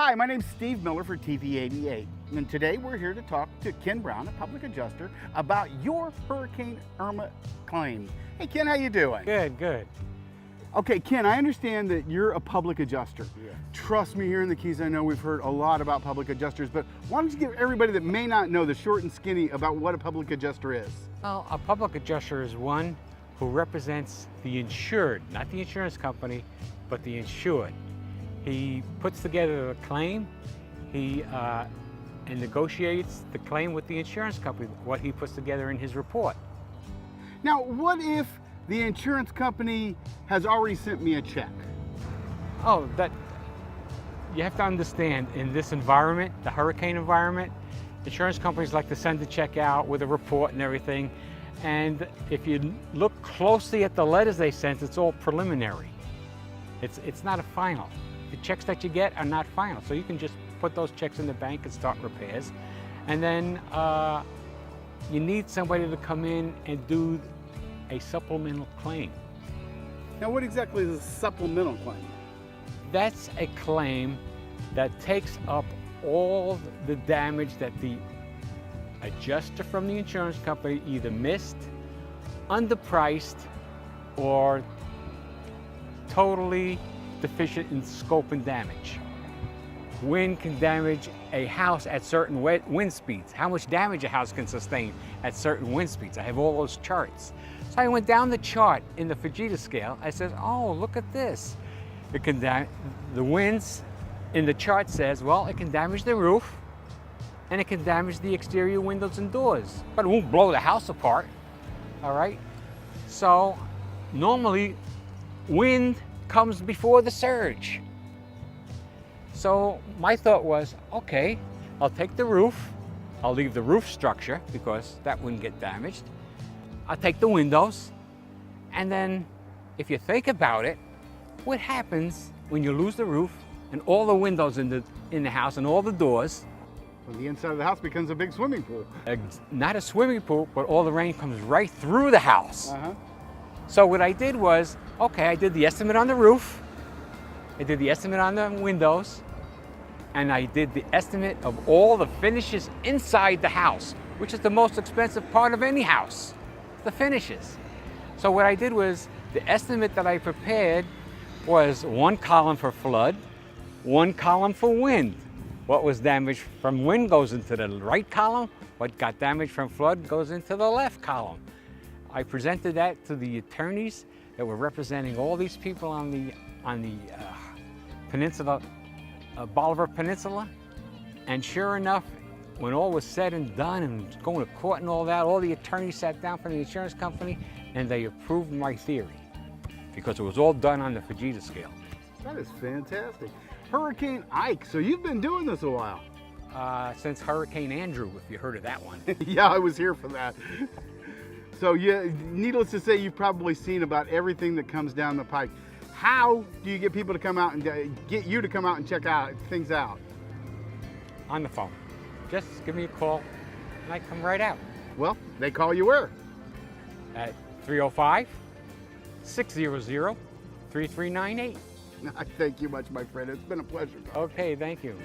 Hi, my name's Steve Miller for TV88, and today we're here to talk to Ken Browne, a public adjuster, about your Hurricane Irma claim. Hey Ken, how you doing? Good, good. Okay, Ken, I understand that you're a public adjuster. Yes. Trust me, here in the Keys, I know we've heard a lot about public adjusters, but why don't you give everybody that may not know the short and skinny about what a public adjuster is? Well, a public adjuster is one who represents the insured, not the insurance company, but the insured. He puts together a claim, and negotiates the claim with the insurance company, what he puts together in his report. Now, what if the insurance company has already sent me a check? Oh, that you have to understand, in this environment, the hurricane environment, insurance companies like to send the check out with a report and everything. And if you look closely at the letters they sent, it's all preliminary. It's not a final. The checks that you get are not final. So you can just put those checks in the bank and start repairs. And then you need somebody to come in and do a supplemental claim. Now, what exactly is a supplemental claim? That's a claim that takes up all the damage that the adjuster from the insurance company either missed, underpriced, or totally deficient in scope and damage. Wind can damage a house at certain wind speeds. How much damage a house can sustain at certain wind speeds. I have all those charts. So I went down the chart in the Fujita scale. I said, oh, look at this. It can the winds in the chart says, well, it can damage the roof and it can damage the exterior windows and doors, but it won't blow the house apart, all right? So normally wind comes before the surge. So my thought was, okay, I'll take the roof, I'll leave the roof structure because that wouldn't get damaged. I'll take the windows, and then if you think about it, what happens when you lose the roof and all the windows in the house and all the doors? Well, the inside of the house becomes a big swimming pool. Not a swimming pool, but all the rain comes right through the house. Uh-huh. So what I did was, okay, I did the estimate on the roof, I did the estimate on the windows, and I did the estimate of all the finishes inside the house, which is the most expensive part of any house, the finishes. So what I did was, the estimate that I prepared was one column for flood, one column for wind. What was damaged from wind goes into the right column, what got damaged from flood goes into the left column. I presented that to the attorneys that were representing all these people on the peninsula, Bolivar Peninsula, and sure enough, when all was said and done and going to court and all that, all the attorneys sat down from the insurance company and they approved my theory because it was all done on the Fujita scale. That is fantastic. Hurricane Ike, so you've been doing this a while. Since Hurricane Andrew, if you heard of that one. Yeah, I was here for that. So yeah, needless to say, you've probably seen about everything that comes down the pike. How do you get people to come out and get you to come out and check things out? On the phone. Just give me a call and I come right out. Well, they call you where? At 305-600-3398. Thank you much, my friend. It's been a pleasure. Okay, thank you.